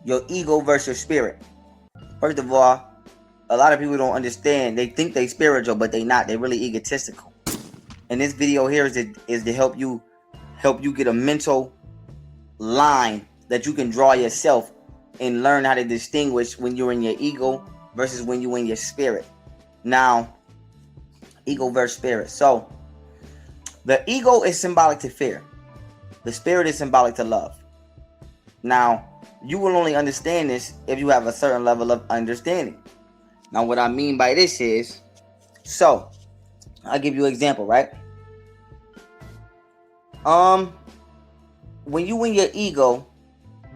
Your ego versus your spirit. First of all, a lot of people don't understand. They think they spiritual, but they not. They really egotistical. And this video here is to help you get a mental line that you can draw yourself and learn how to distinguish when you're in your ego versus when you're in your spirit. Now, ego versus spirit. So, the ego is symbolic to fear. The spirit is symbolic to love. Now, you will only understand this if you have a certain level of understanding. Now, what I mean by this is, so, I'll give you an example, right? When you in your ego,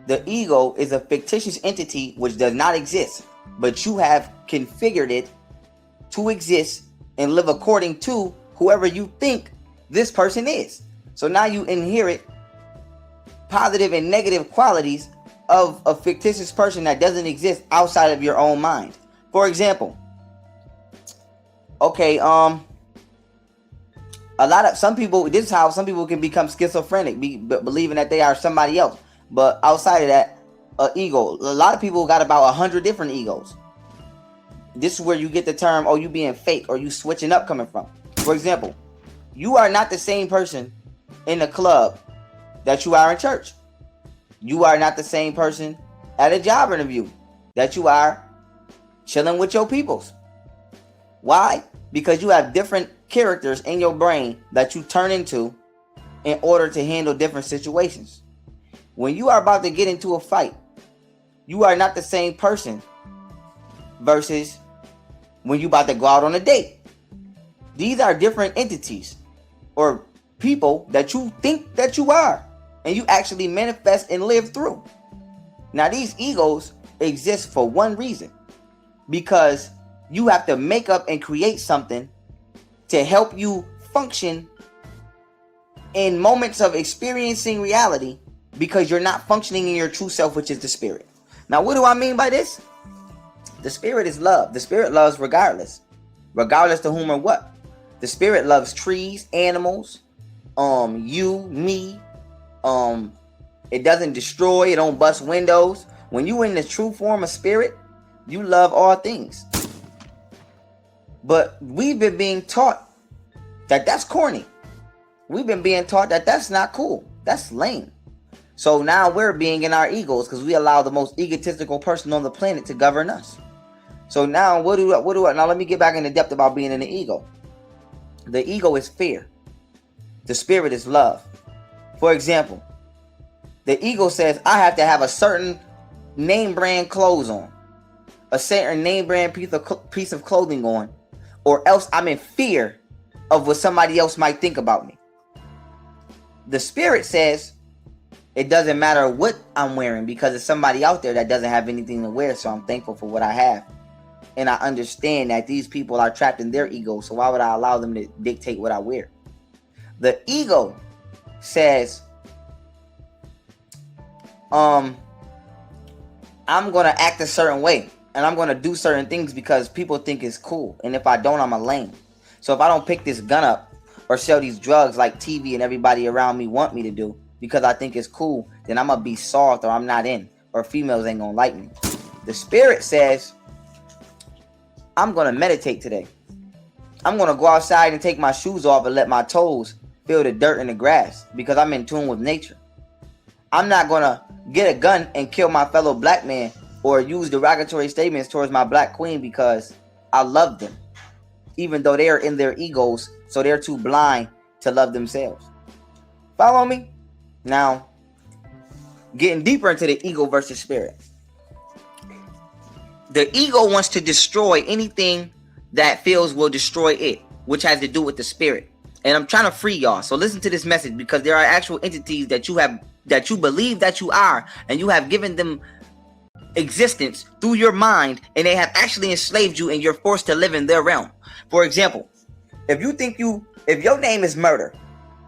the ego is a fictitious entity which does not exist, but you have configured it to exist and live according to whoever you think this person is. So now you inherit positive and negative qualities of a fictitious person that doesn't exist outside of your own mind. For example, okay, some people, this is how some people can become schizophrenic, believing that they are somebody else. But outside of that, ego, a lot of people got about 100 different egos. This is where you get the term, oh, you being fake or you switching up coming from. For example, you are not the same person in the club that you are in church. You are not the same person at a job interview that you are chilling with your peoples. Why? Because you have different characters in your brain that you turn into in order to handle different situations. When you are about to get into a fight, you are not the same person versus when you about to go out on a date. These are different entities or people that you think that you are and you actually manifest and live through. Now, these egos exist for one reason, because you have to make up and create something to help you function in moments of experiencing reality, because you're not functioning in your true self, which is the spirit. Now, what do I mean by this? The spirit is love. The spirit loves regardless to whom or what. The spirit loves trees, animals, you, me. It doesn't destroy. It don't bust windows. When you in the true form of spirit, you love all things. But we've been being taught that that's corny. We've been being taught that that's not cool. That's lame. So now we're being in our egos because we allow the most egotistical person on the planet to govern us. So now now let me get back into depth about being in the ego. The ego is fear. The spirit is love. For example, the ego says I have to have a certain name brand clothes on, a certain name brand piece of clothing on, or else I'm in fear of what somebody else might think about me. The spirit says it doesn't matter what I'm wearing because there's somebody out there that doesn't have anything to wear, so I'm thankful for what I have. And I understand that these people are trapped in their ego, so why would I allow them to dictate what I wear? The ego says, I'm going to act a certain way and I'm going to do certain things because people think it's cool. And if I don't, I'm a lame. So if I don't pick this gun up or sell these drugs like TV and everybody around me want me to do because I think it's cool, then I'm going to be soft or I'm not in, or females ain't going to like me. The spirit says, I'm going to meditate today. I'm going to go outside and take my shoes off and let my toes feel the dirt in the grass because I'm in tune with nature. I'm not going to get a gun and kill my fellow black man or use derogatory statements towards my black queen because I love them, even though they are in their egos, so they're too blind to love themselves. Follow me? Now, getting deeper into the ego versus spirit. The ego wants to destroy anything that feels will destroy it, which has to do with the spirit. And I'm trying to free y'all. So listen to this message, because there are actual entities that you believe that you are, and you have given them existence through your mind, and they have actually enslaved you, and you're forced to live in their realm. For example, if your name is Murder,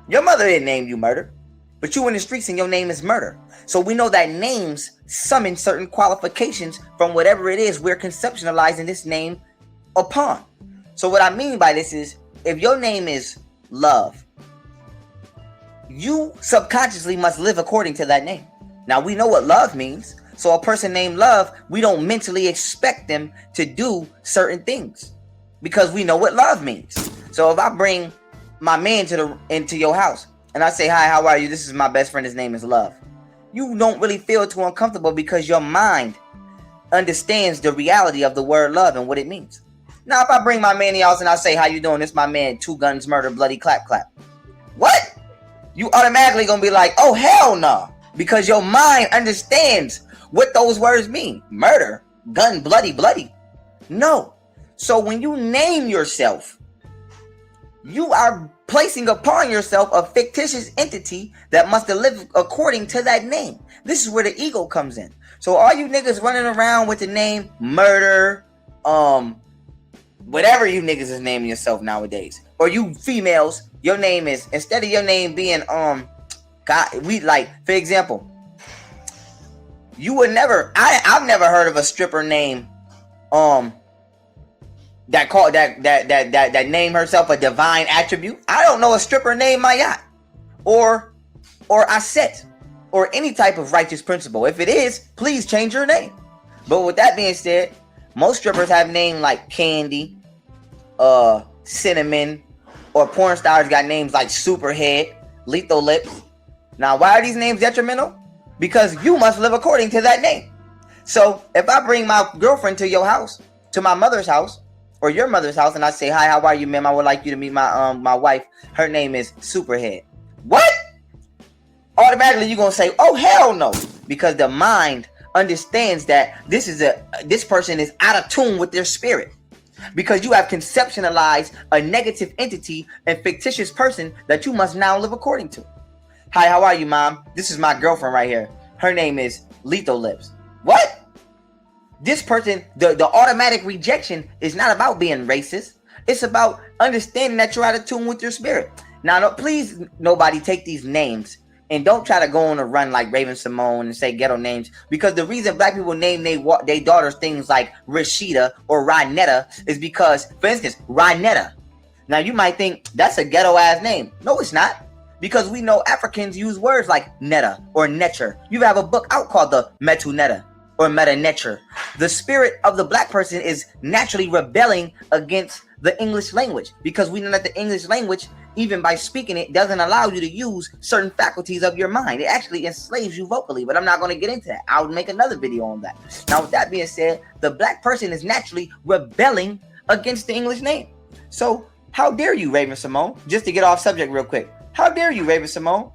your mother didn't name you Murder, but you in the streets and your name is Murder. So we know that names summon certain qualifications from whatever it is we're conceptualizing this name upon. So what I mean by this is, if your name is Love, you subconsciously must live according to that name. Now we know what love means. So a person named Love, we don't mentally expect them to do certain things because we know what love means. So if I bring my man into your house and I say, hi, how are you? This is my best friend. His name is Love. You don't really feel too uncomfortable because your mind understands the reality of the word love and what it means. Now, if I bring my man in the house and I say, how you doing? This is my man, 2 guns, murder, bloody, clap, clap. What? You automatically gonna be like, oh, hell no. Because your mind understands what those words mean. Murder, gun, bloody, bloody. No. So when you name yourself, you are placing upon yourself a fictitious entity that must live according to that name. This is where the ego comes in. So all you niggas running around with the name Murder, whatever you niggas is naming yourself nowadays, or you females, your name is, instead of your name being God, we like, for example, you would never, I've never heard of a stripper name that name herself a divine attribute. I don't know a stripper named Mayat or Aset or any type of righteous principle. If it is, please change your name. But with that being said, most strippers have names like Candy, Cinnamon, or porn stars got names like Superhead, Lethal Lips. Now, why are these names detrimental? Because you must live according to that name. So if I bring my girlfriend to your house, to my mother's house, or your mother's house, and I say, hi, how are you, ma'am? I would like you to meet my wife. Her name is Superhead. What? Automatically you're gonna say, oh, hell no. Because the mind understands that this person is out of tune with their spirit. Because you have conceptualized a negative entity and fictitious person that you must now live according to. Hi, how are you, mom? This is my girlfriend right here. Her name is Lethal Lips. What? This person, the automatic rejection is not about being racist. It's about understanding that you're out of tune with your spirit. Now, no, please, nobody take these names and don't try to go on a run like Raven Simone and say ghetto names, because the reason black people name their daughters things like Rashida or Rynetta is because, for instance, Rynetta. Now, you might think that's a ghetto ass name. No, it's not. Because we know Africans use words like netta or netcher. You have a book out called the Metu Netta or Meta Netcher. The spirit of the black person is naturally rebelling against the English language, because we know that the English language, even by speaking it, doesn't allow you to use certain faculties of your mind. It actually enslaves you vocally, but I'm not going to get into that. I'll make another video on that. Now, with that being said, the black person is naturally rebelling against the English name. So how dare you, Raven Simone? Just to get off subject real quick. How dare you, Raven Simone,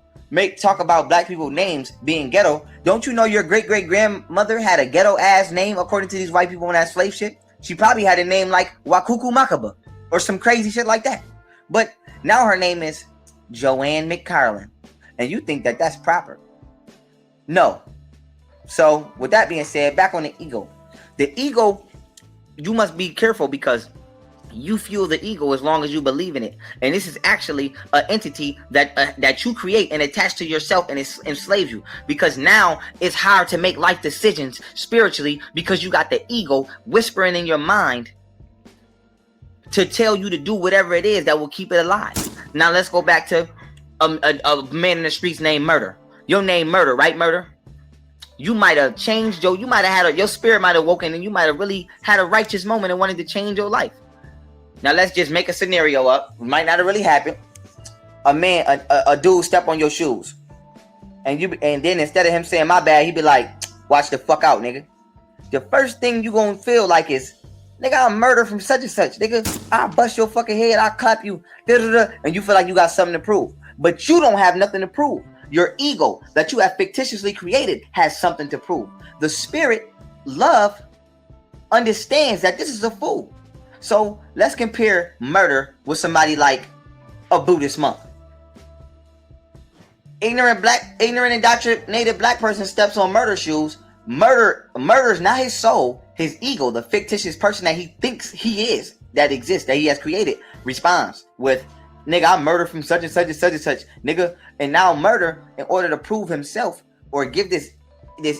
talk about black people names being ghetto? Don't you know your great-great-grandmother had a ghetto-ass name according to these white people on that slave shit? She probably had a name like Wakuku Makaba or some crazy shit like that. But now her name is Joanne McCarlin. And you think that that's proper. No. So with that being said, back on the ego. The ego, you must be careful because you fuel the ego as long as you believe in it. And this is actually an entity that you create and attach to yourself, and it enslaves you. Because now it's hard to make life decisions spiritually because you got the ego whispering in your mind to tell you to do whatever it is that will keep it alive. Now let's go back to a man in the streets named Murder. Your name Murder, right? Murder. You might have changed your spirit might have woken, and you might have really had a righteous moment and wanted to change your life. Now let's just make a scenario up. It might not have really happened. A dude step on your shoes, and then instead of him saying my bad, he'd be like, watch the fuck out, nigga. The first thing you gonna feel like is, nigga, I'm Murder from such and such. Nigga, I'll bust your fucking head, I'll clap you, and you feel like you got something to prove. But you don't have nothing to prove. Your ego that you have fictitiously created has something to prove. The spirit, love, understands that this is a fool. So let's compare Murder with somebody like a Buddhist monk. Ignorant indoctrinated black person steps on Murder shoes. Murder's not his soul, his ego, the fictitious person that he thinks he is, that exists, that he has created, responds with, nigga, I'm Murder from such and such and such and such, nigga. And now Murder, in order to prove himself or give this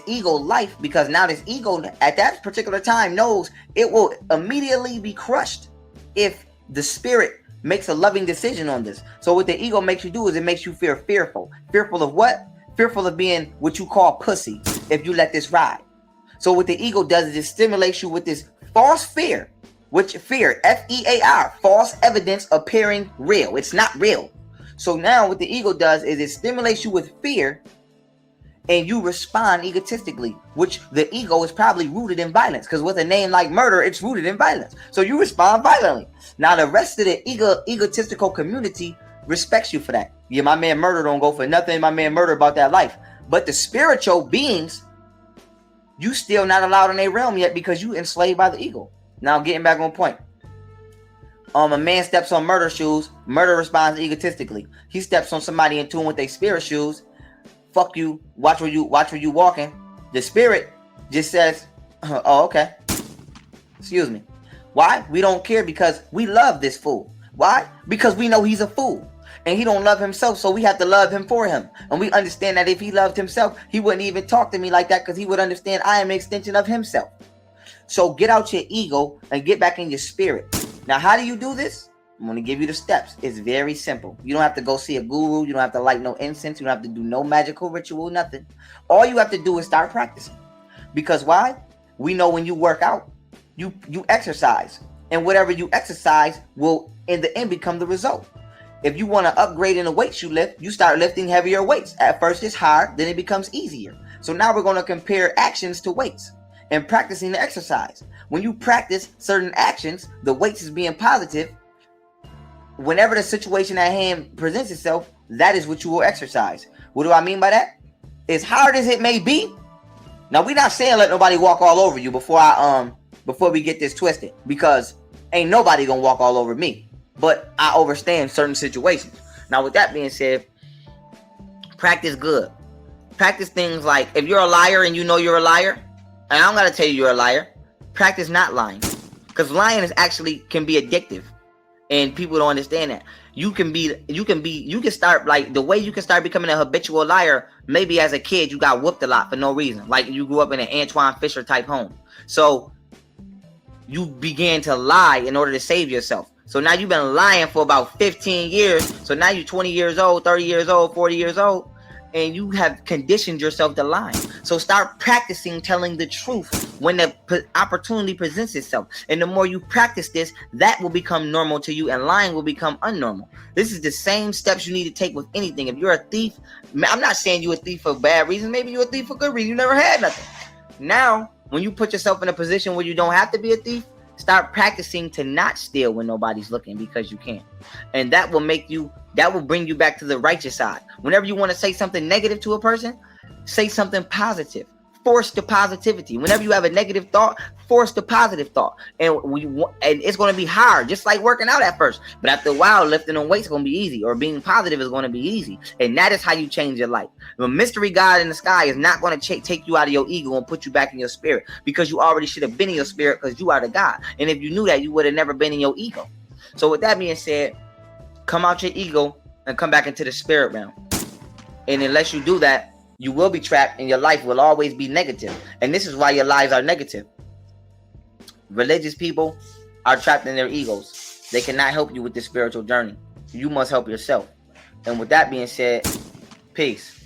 ego life, because now this ego at that particular time knows it will immediately be crushed if the spirit makes a loving decision on this. So what the ego makes you do is it makes you feel fearful. Fearful of what? Fearful of being what you call pussy if you let this ride. So what the ego does is it stimulates you with this false fear, which fear, F-E-A-R, false evidence appearing real. It's not real. So now what the ego does is it stimulates you with fear, and you respond egotistically, which the ego is probably rooted in violence, because with a name like murder, it's rooted in violence. So you respond violently. Now the rest of the egotistical community respects you for that. Yeah, my man murder don't go for nothing. My man murder about that life. But the spiritual beings, you still not allowed in their realm yet because you enslaved by the ego. Now getting back on point. A man steps on murder shoes, murder responds egotistically. He steps on somebody in tune with their spirit shoes. Fuck you, watch where you walking. The spirit just says, oh, okay. Excuse me. Why? We don't care because we love this fool. Why? Because we know he's a fool. And he don't love himself, so we have to love him for him. And we understand that if he loved himself, he wouldn't even talk to me like that, because he would understand I am an extension of himself. So get out your ego and get back in your spirit. Now, how do you do this? I'm going to give you the steps. It's very simple. You don't have to go see a guru. You don't have to light no incense. You don't have to do no magical ritual, nothing. All you have to do is start practicing. Because why? We know when you work out, you exercise. And whatever you exercise will, in the end, become the result. If you want to upgrade in the weights you lift, you start lifting heavier weights. At first it's hard, then it becomes easier. So now we're going to compare actions to weights and practicing the exercise. When you practice certain actions, the weights is being positive. Whenever the situation at hand presents itself, that is what you will exercise. What do I mean by that? As hard as it may be. Now we're not saying let nobody walk all over you before we get this twisted, because ain't nobody gonna walk all over me. But I understand certain situations. Now, with that being said, practice good. Practice things like, if you're a liar and you know you're a liar, and I'm gonna tell you you're a liar, practice not lying. Because lying can be addictive. And people don't understand that. You can start, like, the way you can start becoming a habitual liar, maybe as a kid, you got whooped a lot for no reason. Like, you grew up in an Antoine Fisher type home. So, you began to lie in order to save yourself. So now you've been lying for about 15 years. So now you're 20 years old, 30 years old, 40 years old, and you have conditioned yourself to lying. So start practicing telling the truth when the opportunity presents itself. And the more you practice this, that will become normal to you, and lying will become unnormal. This is the same steps you need to take with anything. If you're a thief, I'm not saying you're a thief for bad reasons. Maybe you're a thief for good reason. You never had nothing. Now, when you put yourself in a position where you don't have to be a thief, start practicing to not steal when nobody's looking, because you can't. And that will bring you back to the righteous side. Whenever you want to say something negative to a person, say something positive. Force the positivity. Whenever you have a negative thought, force the positive thought. And it's going to be hard, just like working out at first. But after a while, lifting on weights is going to be easy, or being positive is going to be easy. And that is how you change your life. The mystery God in the sky is not going to take you out of your ego and put you back in your spirit, because you already should have been in your spirit, because you are the God. And if you knew that, you would have never been in your ego. So with that being said, come out your ego and come back into the spirit realm. And unless you do that, you will be trapped, and your life will always be negative. And this is why your lives are negative. Religious people are trapped in their egos. They cannot help you with this spiritual journey. You must help yourself. And with that being said, peace.